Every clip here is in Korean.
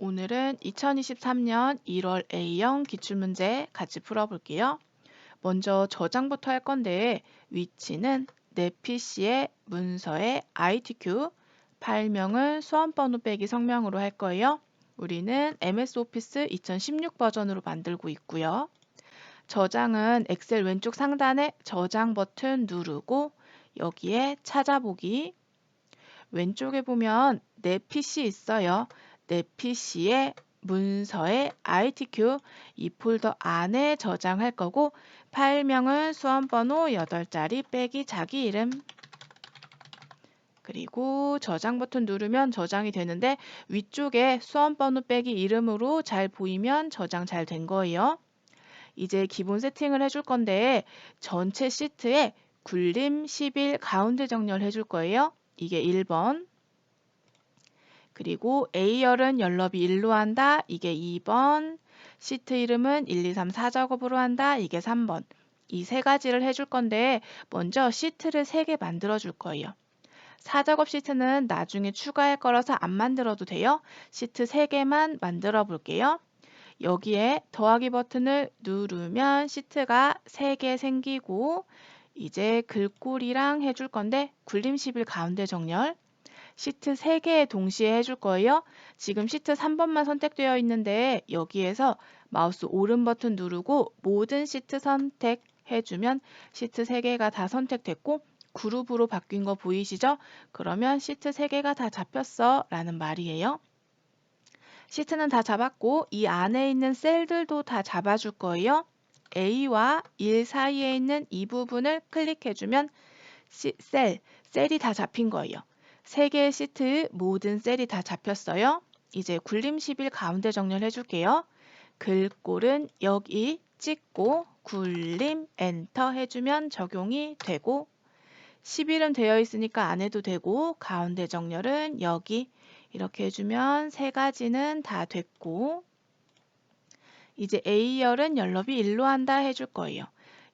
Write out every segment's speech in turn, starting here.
오늘은 2023년 1월 A형 기출문제 같이 풀어볼게요. 먼저 저장부터 할 건데 위치는 내 PC의 문서의 ITQ, 파일명을 수험번호 빼기 성명으로 할 거예요. 우리는 MS 오피스 2016 버전으로 만들고 있고요. 저장은 엑셀 왼쪽 상단에 저장 버튼 누르고 여기에 찾아보기, 왼쪽에 보면 내 PC 있어요. 내 PC에 문서에 ITQ 이 폴더 안에 저장할 거고 파일명은 수험번호 8자리 빼기 자기 이름, 그리고 저장 버튼 누르면 저장이 되는데 위쪽에 수험번호 빼기 이름으로 잘 보이면 저장 잘 된 거예요. 이제 기본 세팅을 해줄 건데 전체 시트에 굴림 11 가운데 정렬 해줄 거예요. 이게 1번. 그리고 A열은 열너비 1로 한다. 이게 2번. 시트 이름은 1, 2, 3, 4작업으로 한다. 이게 3번. 이 세 가지를 해줄 건데 먼저 시트를 3개 만들어 줄 거예요. 4작업 시트는 나중에 추가할 거라서 안 만들어도 돼요. 시트 3개만 만들어 볼게요. 여기에 더하기 버튼을 누르면 시트가 3개 생기고 이제 글꼴이랑 해줄 건데 굴림 11 가운데 정렬. 시트 3개 동시에 해줄 거예요. 지금 시트 3번만 선택되어 있는데 여기에서 마우스 오른 버튼 누르고 모든 시트 선택해주면 시트 3개가 다 선택됐고 그룹으로 바뀐 거 보이시죠? 그러면 시트 3개가 다 잡혔어 라는 말이에요. 시트는 다 잡았고 이 안에 있는 셀들도 다 잡아줄 거예요. A와 1 사이에 있는 이 부분을 클릭해주면 셀이 다 잡힌 거예요. 3개의 시트 모든 셀이 다 잡혔어요. 이제 굴림 11 가운데 정렬해 줄게요. 글꼴은 여기 찍고 굴림 엔터 해주면 적용이 되고 11은 되어 있으니까 안 해도 되고 가운데 정렬은 여기 이렇게 해주면 세 가지는 다 됐고 이제 A열은 열너비 1로 한다 해줄 거예요.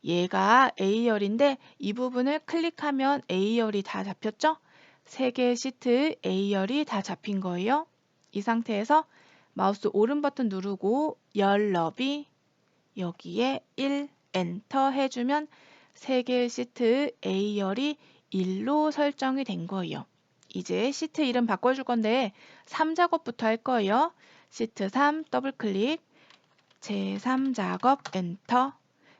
얘가 A열인데 이 부분을 클릭하면 A열이 다 잡혔죠? 3개의 시트 A열이 다 잡힌 거예요. 이 상태에서 마우스 오른 버튼 누르고 열너비 여기에 1 엔터 해주면 3개의 시트 A열이 1로 설정이 된 거예요. 이제 시트 이름 바꿔줄 건데 3작업부터 할 거예요. 시트 3 더블클릭 제3작업 엔터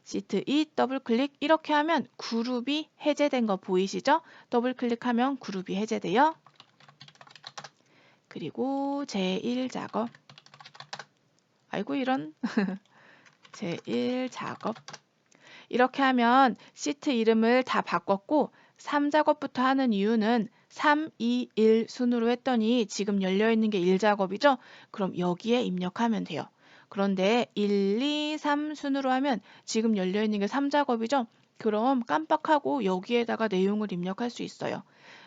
시트 2 더블클릭 이렇게 하면 그룹이 해제된 거 보이시죠? 더블클릭하면 그룹이 해제돼요. 그리고 제1작업 아이고 이런 제1작업 이렇게 하면 시트 이름을 다 바꿨고 3작업부터 하는 이유는 3, 2, 1 순으로 했더니 지금 열려있는 게 1작업이죠? 그럼 여기에 입력하면 돼요. 그런데 1, 2, 3 순으로 하면 지금 열려있는 게 3작업이죠? 그럼 깜빡하고 여기에다가 내용을 입력할 수 있어요.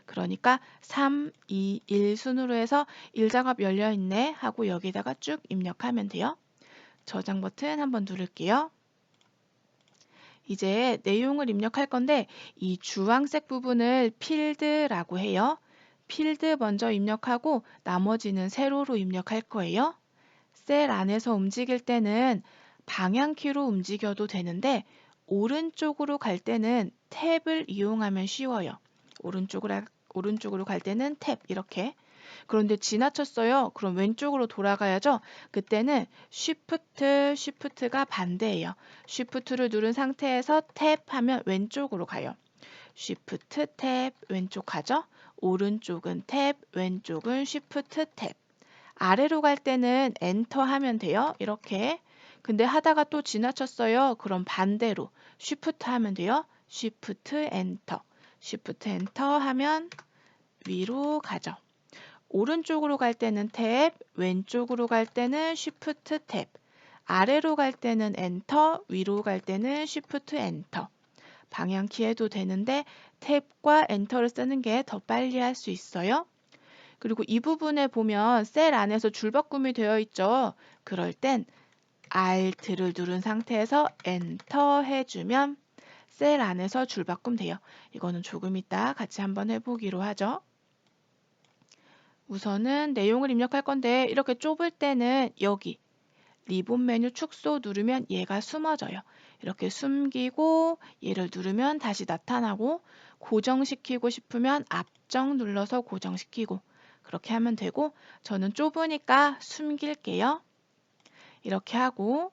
그러니까 3, 2, 1 순으로 해서 1작업 열려있네 하고 여기에다가 쭉 입력하면 돼요. 저장 버튼 한번 누를게요. 이제 내용을 입력할 건데 이 주황색 부분을 필드라고 해요. 필드 먼저 입력하고 나머지는 세로로 입력할 거예요. 셀 안에서 움직일 때는 방향키로 움직여도 되는데 오른쪽으로 갈 때는 탭을 이용하면 쉬워요. 오른쪽으로 갈 때는 탭 이렇게. 그런데 지나쳤어요. 그럼 왼쪽으로 돌아가야죠. 그때는 쉬프트가 반대예요. 쉬프트를 누른 상태에서 탭하면 왼쪽으로 가요. 쉬프트 탭 왼쪽 가죠. 오른쪽은 탭, 왼쪽은 쉬프트 탭. 아래로 갈 때는 엔터 하면 돼요. 이렇게. 근데 하다가 또 지나쳤어요. 그럼 반대로 쉬프트 하면 돼요. 쉬프트 엔터. 쉬프트 엔터 하면 위로 가죠. 오른쪽으로 갈 때는 탭, 왼쪽으로 갈 때는 쉬프트 탭, 아래로 갈 때는 엔터, 위로 갈 때는 쉬프트 엔터. 방향키 해도 되는데 탭과 엔터를 쓰는 게 더 빨리 할 수 있어요. 그리고 이 부분에 보면 셀 안에서 줄바꿈이 되어 있죠. 그럴 땐 Alt를 누른 상태에서 엔터 해주면 셀 안에서 줄바꿈 돼요. 이거는 조금 이따 같이 한번 해보기로 하죠. 우선은 내용을 입력할 건데 이렇게 좁을 때는 여기 리본 메뉴 축소 누르면 얘가 숨어져요. 이렇게 숨기고 얘를 누르면 다시 나타나고 고정시키고 싶으면 앞정 눌러서 고정시키고 그렇게 하면 되고 저는 좁으니까 숨길게요. 이렇게 하고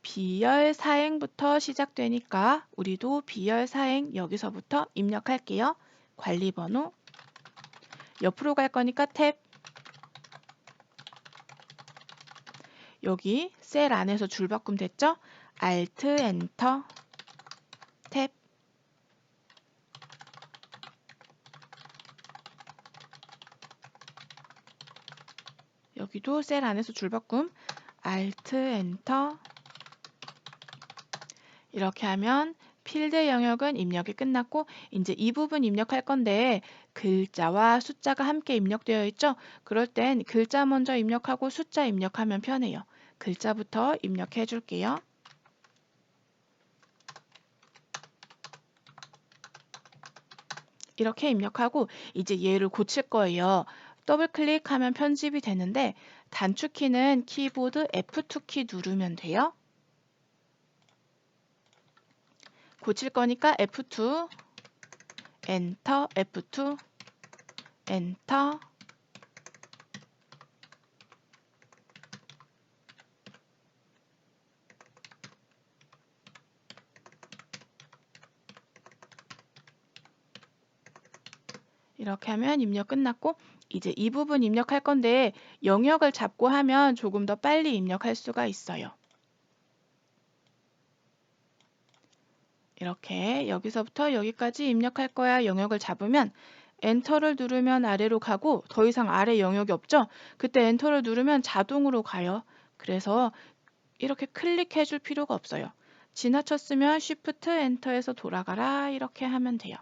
비열 사행부터 시작되니까 우리도 비열 사행 여기서부터 입력할게요. 관리번호 옆으로 갈 거니까 탭 여기 셀 안에서 줄바꿈 됐죠? Alt 엔터 탭 여기도 셀 안에서 줄바꿈 Alt 엔터 이렇게 하면 필드 영역은 입력이 끝났고 이제 이 부분 입력할 건데 글자와 숫자가 함께 입력되어 있죠? 그럴 땐 글자 먼저 입력하고 숫자 입력하면 편해요. 글자부터 입력해 줄게요. 이렇게 입력하고 이제 얘를 고칠 거예요. 더블 클릭하면 편집이 되는데 단축키는 키보드 F2키 누르면 돼요. 고칠 거니까 F2, 엔터, F2, 엔터. 이렇게 하면 입력 끝났고 이제 이 부분 입력할 건데 영역을 잡고 하면 조금 더 빨리 입력할 수가 있어요. 이렇게 여기서부터 여기까지 입력할 거야 영역을 잡으면 엔터를 누르면 아래로 가고 더 이상 아래 영역이 없죠? 그때 엔터를 누르면 자동으로 가요. 그래서 이렇게 클릭해 줄 필요가 없어요. 지나쳤으면 Shift 엔터에서 돌아가라 이렇게 하면 돼요.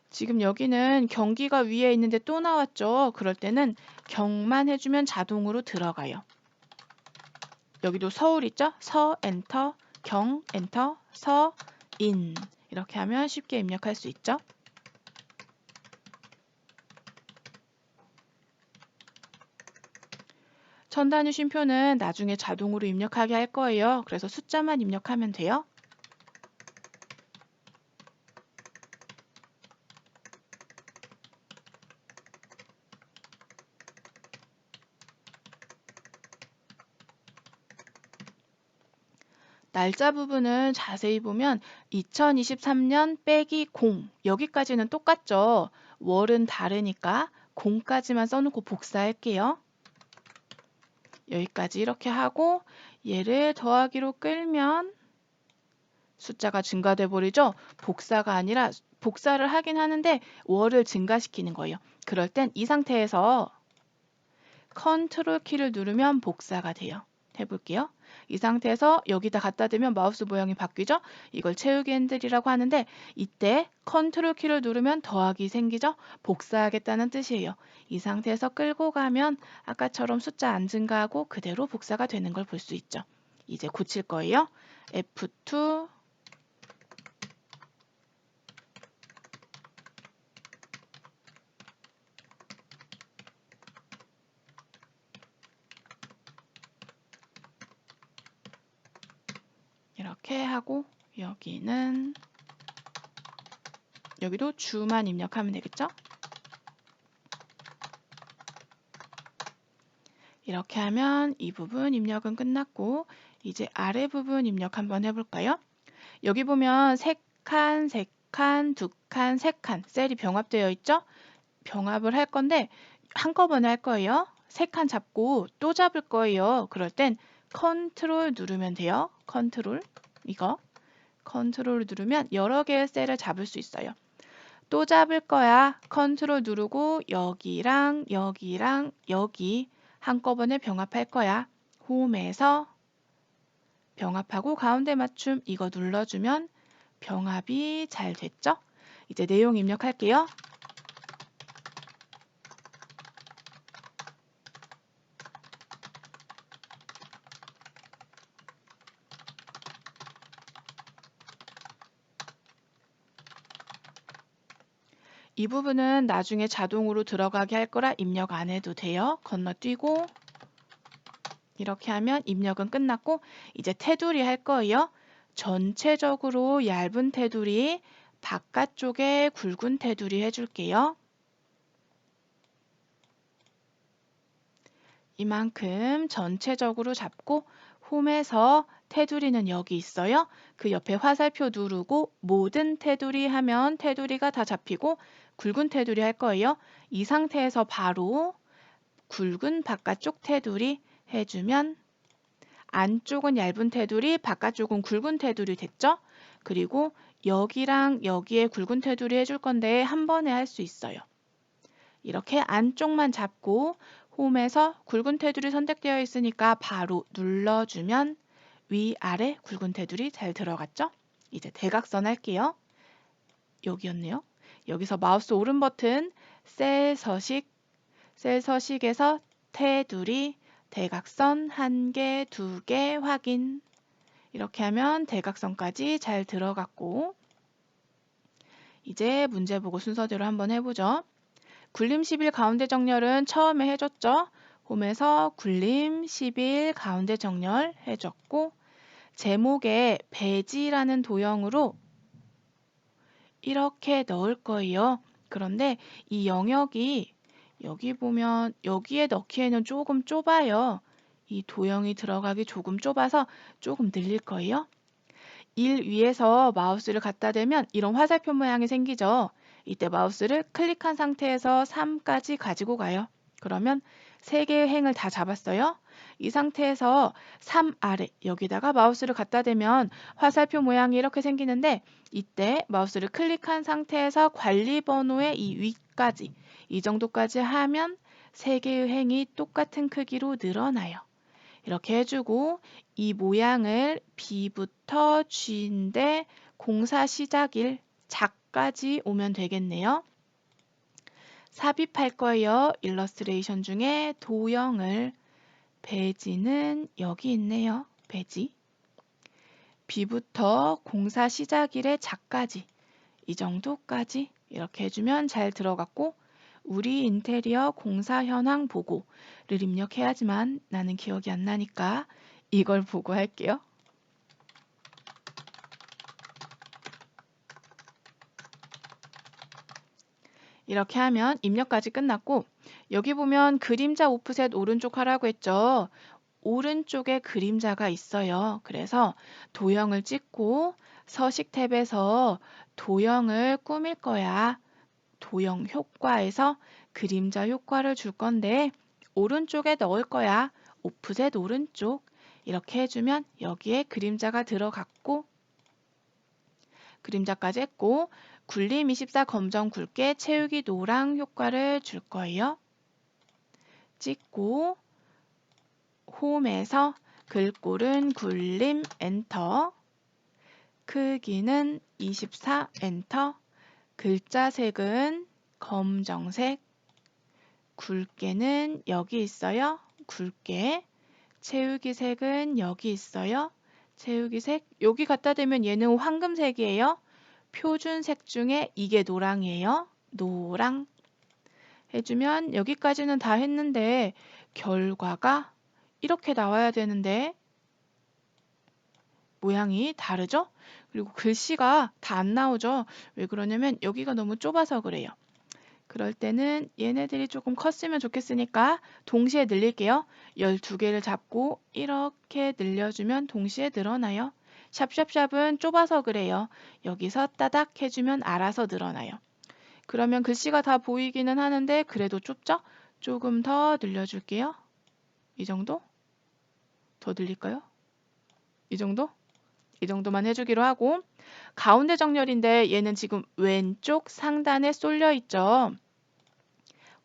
지금 여기는 경기가 위에 있는데 또 나왔죠? 그럴 때는 경만 해주면 자동으로 들어가요. 여기도 서울 있죠? 서 엔터, 경 엔터, 서 인 이렇게 하면 쉽게 입력할 수 있죠? 천 단위 쉼표는 나중에 자동으로 입력하게 할 거예요. 그래서 숫자만 입력하면 돼요. 날짜 부분은 자세히 보면 2023년 빼기 0 여기까지는 똑같죠. 월은 다르니까 0까지만 써놓고 복사할게요. 여기까지 이렇게 하고 얘를 더하기로 끌면 숫자가 증가돼 버리죠. 복사가 아니라 복사를 하긴 하는데 월을 증가시키는 거예요. 그럴 땐 이 상태에서 컨트롤 키를 누르면 복사가 돼요. 해볼게요. 이 상태에서 여기다 갖다 대면 마우스 모양이 바뀌죠? 이걸 채우기 핸들이라고 하는데 이때 컨트롤 키를 누르면 더하기 생기죠? 복사하겠다는 뜻이에요. 이 상태에서 끌고 가면 아까처럼 숫자 안 증가하고 그대로 복사가 되는 걸 볼 수 있죠. 이제 고칠 거예요. F2 이렇게 하고 여기도 주만 입력하면 되겠죠? 이렇게 하면 이 부분 입력은 끝났고 이제 아래 부분 입력 한번 해볼까요? 여기 보면 3칸, 3칸, 2칸, 3칸 셀이 병합되어 있죠? 병합을 할 건데 한꺼번에 할 거예요. 3칸 잡고 또 잡을 거예요. 그럴 땐 컨트롤 누르면 돼요. 컨트롤 이거 컨트롤 누르면 여러 개의 셀을 잡을 수 있어요. 또 잡을 거야. 컨트롤 누르고 여기랑 여기랑 여기 한꺼번에 병합할 거야. 홈에서 병합하고 가운데 맞춤 이거 눌러주면 병합이 잘 됐죠? 이제 내용 입력할게요. 이 부분은 나중에 자동으로 들어가게 할 거라 입력 안 해도 돼요. 건너뛰고 이렇게 하면 입력은 끝났고 이제 테두리 할 거예요. 전체적으로 얇은 테두리, 바깥쪽에 굵은 테두리 해줄게요. 이만큼 전체적으로 잡고 홈에서 테두리는 여기 있어요. 그 옆에 화살표 누르고 모든 테두리 하면 테두리가 다 잡히고 굵은 테두리 할 거예요. 이 상태에서 바로 굵은 바깥쪽 테두리 해주면 안쪽은 얇은 테두리, 바깥쪽은 굵은 테두리 됐죠? 그리고 여기랑 여기에 굵은 테두리 해줄 건데 한 번에 할 수 있어요. 이렇게 안쪽만 잡고 홈에서 굵은 테두리 선택되어 있으니까 바로 눌러주면 위아래 굵은 테두리 잘 들어갔죠? 이제 대각선 할게요. 여기였네요. 여기서 마우스 오른 버튼 셀 서식에서 테두리, 대각선 1개, 2개 확인. 이렇게 하면 대각선까지 잘 들어갔고 이제 문제 보고 순서대로 한번 해보죠. 굴림 11 가운데 정렬은 처음에 해줬죠. 홈에서 굴림 11 가운데 정렬 해줬고 제목에 배지라는 도형으로 이렇게 넣을 거예요. 그런데 이 영역이 여기 보면 여기에 넣기에는 조금 좁아요. 이 도형이 들어가기 조금 좁아서 조금 늘릴 거예요. 1 위에서 마우스를 갖다 대면 이런 화살표 모양이 생기죠. 이때 마우스를 클릭한 상태에서 3까지 가지고 가요. 그러면 3개의 행을 다 잡았어요. 이 상태에서 3 아래 여기다가 마우스를 갖다 대면 화살표 모양이 이렇게 생기는데 이때 마우스를 클릭한 상태에서 관리 번호의 이 위까지 이 정도까지 하면 3개의 행이 똑같은 크기로 늘어나요. 이렇게 해주고 이 모양을 B부터 G인데 공사 시작일 작까지 오면 되겠네요. 삽입할 거예요. 일러스트레이션 중에 도형을 배지는 여기 있네요. 배지. B부터 공사 시작일의 작까지 이 정도까지 이렇게 해주면 잘 들어갔고 우리 인테리어 공사 현황 보고를 입력해야지만 나는 기억이 안 나니까 이걸 보고 할게요. 이렇게 하면 입력까지 끝났고 여기 보면 그림자 오프셋 오른쪽 하라고 했죠. 오른쪽에 그림자가 있어요. 그래서 도형을 찍고 서식 탭에서 도형을 꾸밀 거야. 도형 효과에서 그림자 효과를 줄 건데 오른쪽에 넣을 거야. 오프셋 오른쪽. 이렇게 해주면 여기에 그림자가 들어갔고 그림자까지 했고 굴림 24 검정 굵게 채우기 노랑 효과를 줄 거예요. 찍고 홈에서 글꼴은 굴림 엔터 크기는 24 엔터 글자 색은 검정색 굵게는 여기 있어요. 굵게 채우기 색은 여기 있어요. 채우기 색 여기 갖다 대면 얘는 황금색이에요. 표준색 중에 이게 노랑이에요. 노랑 해주면 여기까지는 다 했는데 결과가 이렇게 나와야 되는데 모양이 다르죠? 그리고 글씨가 다 안 나오죠? 왜 그러냐면 여기가 너무 좁아서 그래요. 그럴 때는 얘네들이 조금 컸으면 좋겠으니까 동시에 늘릴게요. 12개를 잡고 이렇게 늘려주면 동시에 늘어나요. 샵샵샵은 좁아서 그래요. 여기서 따닥 해주면 알아서 늘어나요. 그러면 글씨가 다 보이기는 하는데 그래도 좁죠? 조금 더 늘려줄게요. 이 정도? 더 늘릴까요? 이 정도? 이 정도만 해주기로 하고 가운데 정렬인데 얘는 지금 왼쪽 상단에 쏠려 있죠.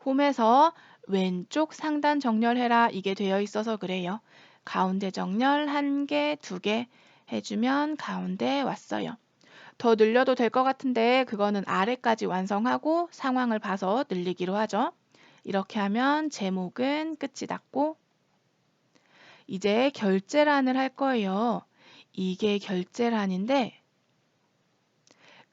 홈에서 왼쪽 상단 정렬해라 이게 되어 있어서 그래요. 가운데 정렬 1개, 2개 해주면 가운데 왔어요. 더 늘려도 될 것 같은데 그거는 아래까지 완성하고 상황을 봐서 늘리기로 하죠. 이렇게 하면 제목은 끝이 났고 이제 결제란을 할 거예요. 이게 결제란인데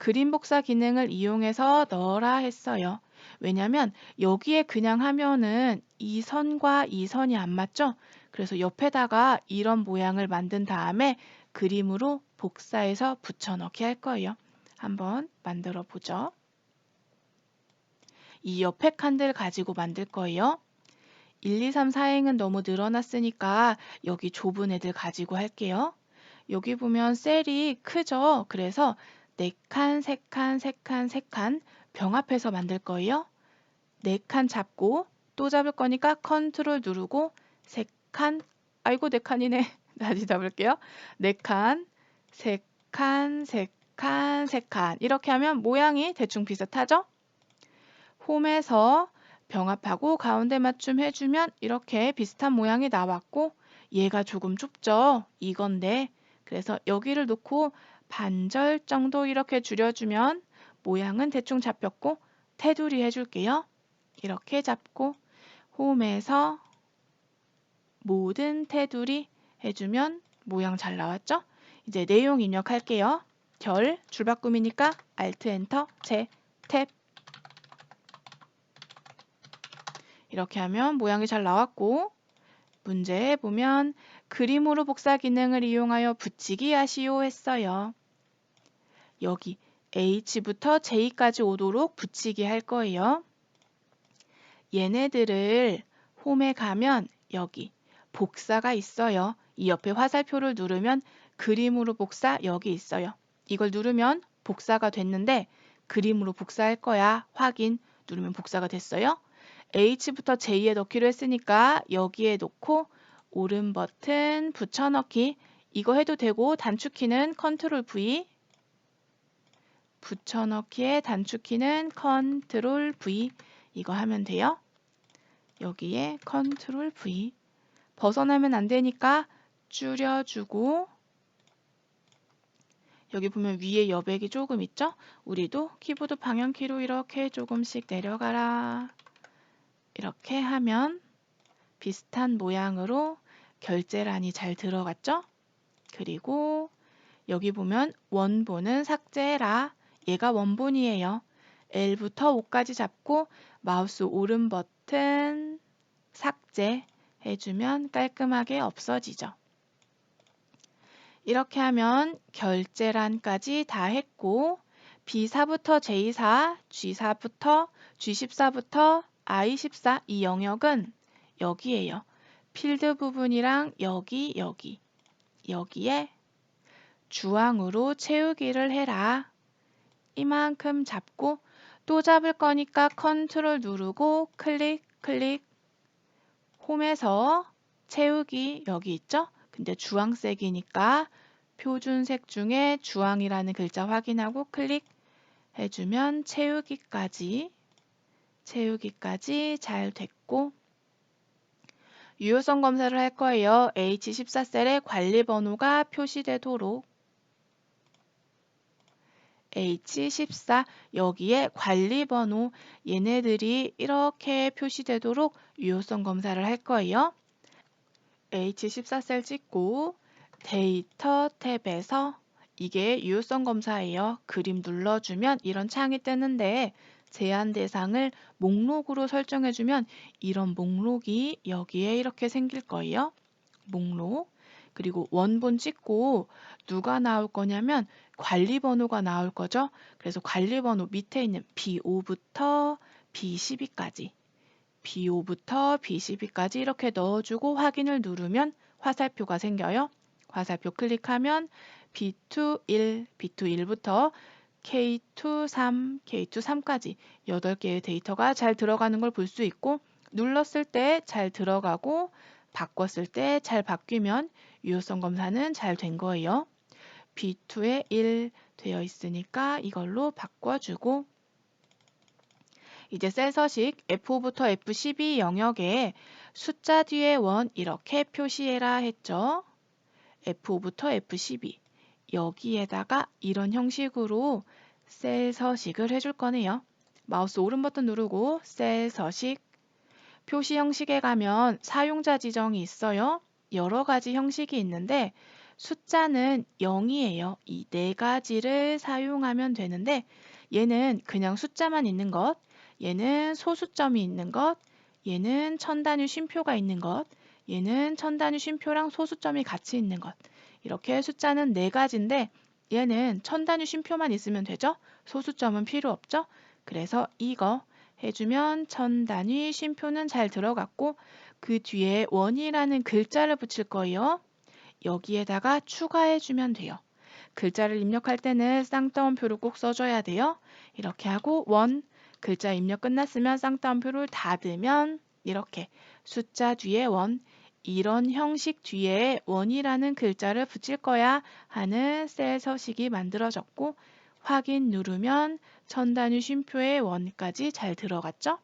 그림 복사 기능을 이용해서 넣어라 했어요. 왜냐면 여기에 그냥 하면은 이 선과 이 선이 안 맞죠? 그래서 옆에다가 이런 모양을 만든 다음에 그림으로 복사해서 붙여넣기 할 거예요. 한번 만들어 보죠. 이 옆에 칸들 가지고 만들 거예요. 1, 2, 3, 4행은 너무 늘어났으니까 여기 좁은 애들 가지고 할게요. 여기 보면 셀이 크죠? 그래서 4칸, 3칸, 3칸, 3칸 병합해서 만들 거예요. 4칸 잡고 또 잡을 거니까 컨트롤 누르고 3칸, 아이고 4칸이네. 다시 잡을게요. 4칸, 3칸, 3칸, 3칸 이렇게 하면 모양이 대충 비슷하죠? 홈에서 병합하고 가운데 맞춤 해주면 이렇게 비슷한 모양이 나왔고 얘가 조금 좁죠? 이건데 그래서 여기를 놓고 반절 정도 이렇게 줄여주면 모양은 대충 잡혔고 테두리 해줄게요. 이렇게 잡고 홈에서 모든 테두리 해주면 모양 잘 나왔죠? 이제 내용 입력할게요. 결, 줄바꿈이니까 Alt 엔터, 제, 탭 이렇게 하면 모양이 잘 나왔고 문제에 보면 그림으로 복사 기능을 이용하여 붙이기 하시오 했어요. 여기 H부터 J까지 오도록 붙이기 할 거예요. 얘네들을 홈에 가면 여기 복사가 있어요. 이 옆에 화살표를 누르면 그림으로 복사 여기 있어요. 이걸 누르면 복사가 됐는데 그림으로 복사할 거야. 확인 누르면 복사가 됐어요. H부터 J에 넣기로 했으니까 여기에 놓고 오른 버튼 붙여넣기 이거 해도 되고 단축키는 컨트롤 V 붙여넣기의 단축키는 컨트롤 V 이거 하면 돼요. 여기에 컨트롤 V 벗어나면 안 되니까 줄여주고 여기 보면 위에 여백이 조금 있죠? 우리도 키보드 방향키로 이렇게 조금씩 내려가라. 이렇게 하면 비슷한 모양으로 결제란이 잘 들어갔죠? 그리고 여기 보면 원본은 삭제해라. 얘가 원본이에요. L부터 O까지 잡고 마우스 오른 버튼 삭제 해주면 깔끔하게 없어지죠. 이렇게 하면 결제란까지 다 했고 B4부터 J4, G4부터 G14부터 I14 이 영역은 여기에요. 필드 부분이랑 여기에 주황으로 채우기를 해라. 이만큼 잡고 또 잡을 거니까 컨트롤 누르고 클릭 홈에서 채우기 여기 있죠? 근데 주황색이니까 표준색 중에 주황이라는 글자 확인하고 클릭 해주면 채우기까지 잘 됐고 유효성 검사를 할 거예요. H14셀에 관리 번호가 표시되도록 H14 여기에 관리 번호 얘네들이 이렇게 표시되도록 유효성 검사를 할 거예요. H14셀 찍고 데이터 탭에서 이게 유효성 검사예요. 그림 눌러주면 이런 창이 뜨는데 제한 대상을 목록으로 설정해주면 이런 목록이 여기에 이렇게 생길 거예요. 목록. 그리고 원본 찍고 누가 나올 거냐면 관리 번호가 나올 거죠. 그래서 관리 번호 밑에 있는 B5부터 B12까지 B5부터 B12까지 이렇게 넣어주고 확인을 누르면 화살표가 생겨요. 화살표 클릭하면 B21, B21부터 K23, K23까지 8개의 데이터가 잘 들어가는 걸 볼 수 있고 눌렀을 때 잘 들어가고 바꿨을 때 잘 바뀌면 유효성 검사는 잘 된 거예요. B2에 1 되어 있으니까 이걸로 바꿔주고 이제 셀 서식 F5부터 F12 영역에 숫자 뒤에 1 이렇게 표시해라 했죠. F5부터 F12 여기에다가 이런 형식으로 셀 서식을 해줄 거네요. 마우스 오른 버튼 누르고 셀 서식 표시 형식에 가면 사용자 지정이 있어요. 여러 가지 형식이 있는데 숫자는 0이에요. 이 네 가지를 사용하면 되는데 얘는 그냥 숫자만 있는 것, 얘는 소수점이 있는 것, 얘는 천 단위 쉼표가 있는 것, 얘는 천 단위 쉼표랑 소수점이 같이 있는 것. 이렇게 숫자는 네 가지인데 얘는 천 단위 쉼표만 있으면 되죠? 소수점은 필요 없죠? 그래서 이거 해주면 천 단위 쉼표는 잘 들어갔고 그 뒤에 원이라는 글자를 붙일 거예요. 여기에다가 추가해주면 돼요. 글자를 입력할 때는 쌍따옴표를 꼭 써줘야 돼요. 이렇게 하고 원, 글자 입력 끝났으면 쌍따옴표를 닫으면 이렇게 숫자 뒤에 원, 이런 형식 뒤에 원이라는 글자를 붙일 거야 하는 셀 서식이 만들어졌고 확인 누르면 천 단위 쉼표의 원까지 잘 들어갔죠?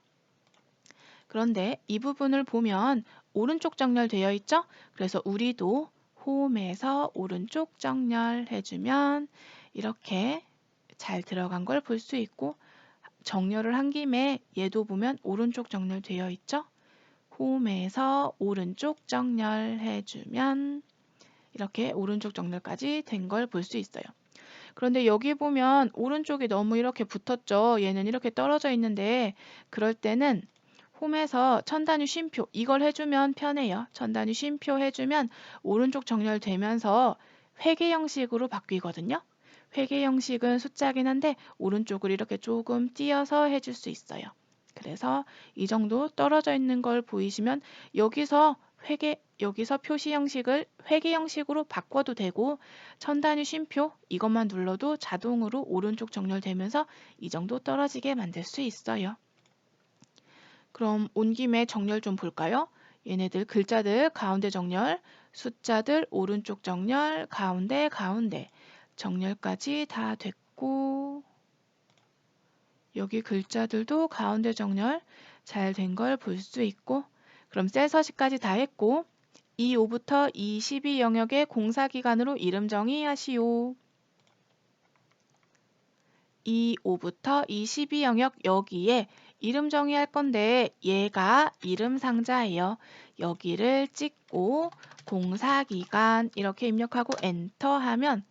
그런데 이 부분을 보면 오른쪽 정렬되어 있죠? 그래서 우리도 홈에서 오른쪽 정렬해주면 이렇게 잘 들어간 걸 볼 수 있고 정렬을 한 김에 얘도 보면 오른쪽 정렬되어 있죠? 홈에서 오른쪽 정렬해주면 이렇게 오른쪽 정렬까지 된 걸 볼 수 있어요. 그런데 여기 보면 오른쪽이 너무 이렇게 붙었죠. 얘는 이렇게 떨어져 있는데 그럴 때는 홈에서 천 단위 쉼표 이걸 해주면 편해요. 천 단위 쉼표 해주면 오른쪽 정렬되면서 회계 형식으로 바뀌거든요. 회계 형식은 숫자긴 한데 오른쪽을 이렇게 조금 띄어서 해줄 수 있어요. 그래서 이 정도 떨어져 있는 걸 보이시면 여기서 표시 형식을 회계 형식으로 바꿔도 되고 천 단위 쉼표 이것만 눌러도 자동으로 오른쪽 정렬되면서 이 정도 떨어지게 만들 수 있어요. 그럼 온 김에 정렬 좀 볼까요? 얘네들 글자들 가운데 정렬, 숫자들 오른쪽 정렬, 가운데 정렬까지 다 됐고 여기 글자들도 가운데 정렬 잘 된 걸 볼 수 있고 그럼 셀 서식까지 다 했고 E5부터 E12 영역의 공사기간으로 이름 정의하시오. E5부터 E12 영역 여기에 이름 정의할 건데 얘가 이름 상자예요. 여기를 찍고 공사기간 이렇게 입력하고 엔터 하면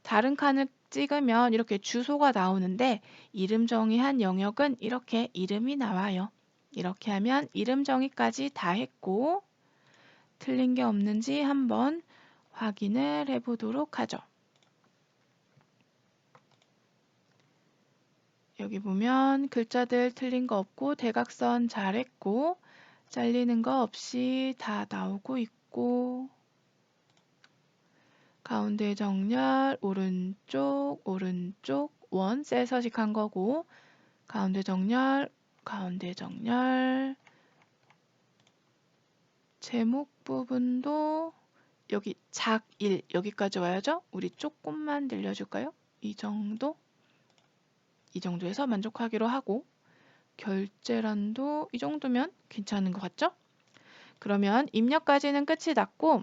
다른 칸을 찍으면 이렇게 주소가 나오는데 이름 정의한 영역은 이렇게 이름이 나와요. 이렇게 하면 이름 정의까지 다 했고 틀린 게 없는지 한번 확인을 해보도록 하죠. 여기 보면 글자들 틀린 거 없고 대각선 잘했고 잘리는 거 없이 다 나오고 있고 가운데 정렬 오른쪽 원 셀 서식한 거고 가운데 정렬 제목 부분도 여기 작1 여기까지 와야죠. 우리 조금만 늘려줄까요? 이 정도에서 만족하기로 하고 결제란도 이 정도면 괜찮은 것 같죠? 그러면 입력까지는 끝이 났고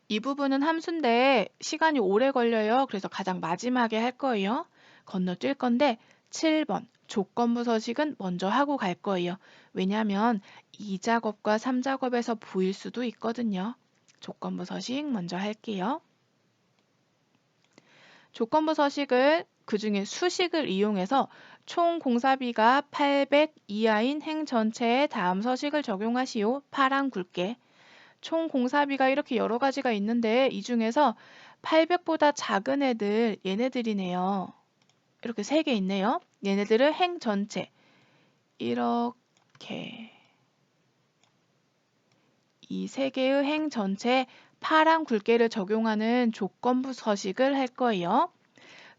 이 부분은 함수인데 시간이 오래 걸려요. 그래서 가장 마지막에 할 거예요. 건너뛸 건데 7번 조건부 서식은 먼저 하고 갈 거예요. 왜냐하면 2작업과 3작업에서 보일 수도 있거든요. 조건부 서식 먼저 할게요. 조건부 서식을 그중에 수식을 이용해서 총 공사비가 800 이하인 행 전체에 다음 서식을 적용하시오. 파랑 굵게. 총 공사비가 이렇게 여러 가지가 있는데 이 중에서 800보다 작은 애들 얘네들이네요. 이렇게 3개 있네요. 얘네들을 행 전체 이렇게 이 3개의 행 전체에 파랑 굵게를 적용하는 조건부 서식을 할 거예요.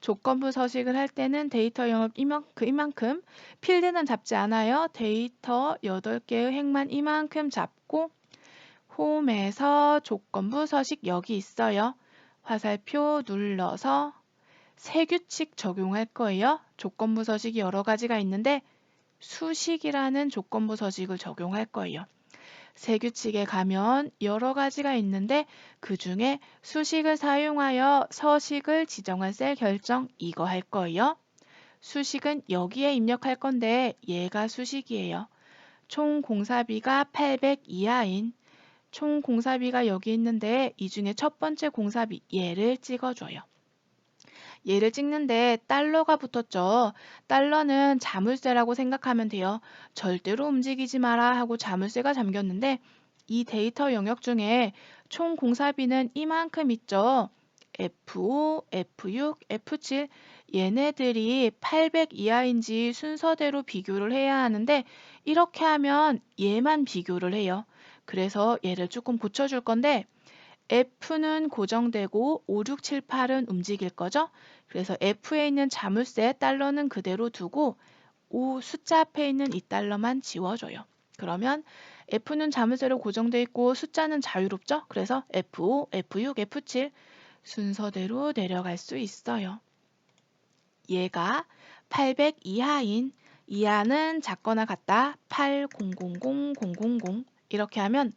조건부 서식을 할 때는 데이터 영역 이만큼 필드는 잡지 않아요. 데이터 8개의 행만 이만큼 잡고 홈에서 조건부 서식 여기 있어요. 화살표 눌러서 세규칙 적용할 거예요. 조건부 서식이 여러 가지가 있는데 수식이라는 조건부 서식을 적용할 거예요. 세규칙에 가면 여러 가지가 있는데 그 중에 수식을 사용하여 서식을 지정할 셀 결정 이거 할 거예요. 수식은 여기에 입력할 건데 얘가 수식이에요. 총 공사비가 800 이하인 총 공사비가 여기 있는데 이 중에 첫 번째 공사비 얘를 찍어줘요. 얘를 찍는데 달러가 붙었죠. 달러는 자물쇠라고 생각하면 돼요. 절대로 움직이지 마라 하고 자물쇠가 잠겼는데 이 데이터 영역 중에 총 공사비는 이만큼 있죠. F5, F6, F7 얘네들이 800 이하인지 순서대로 비교를 해야 하는데 이렇게 하면 얘만 비교를 해요. 그래서 얘를 조금 고쳐줄 건데 F는 고정되고 5, 6, 7, 8은 움직일 거죠. 그래서 F에 있는 자물쇠 달러는 그대로 두고 숫자 앞에 있는 이 달러만 지워줘요. 그러면 F는 자물쇠로 고정돼 있고 숫자는 자유롭죠. 그래서 F5, F6, F7 순서대로 내려갈 수 있어요. 얘가 800 이하인 이하는 작거나 같다 8000000 이렇게 하면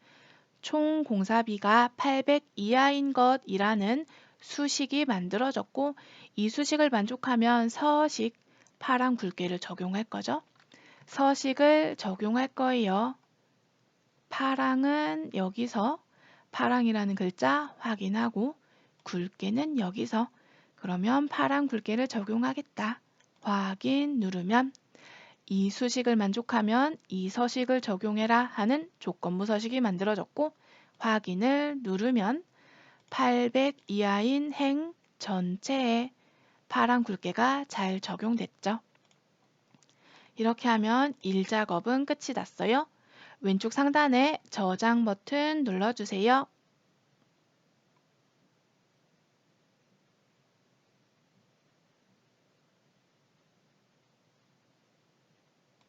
총 공사비가 800 이하인 것이라는 수식이 만들어졌고 이 수식을 만족하면 서식 파랑 굵게를 적용할 거죠. 서식을 적용할 거예요. 파랑은 여기서 파랑이라는 글자 확인하고 굵게는 여기서 그러면 파랑 굵게를 적용하겠다. 확인 누르면 이 수식을 만족하면 이 서식을 적용해라 하는 조건부 서식이 만들어졌고 확인을 누르면 800 이하인 행 전체에 파란 굵게가 잘 적용됐죠. 이렇게 하면 일 작업은 끝이 났어요. 왼쪽 상단에 저장 버튼 눌러주세요.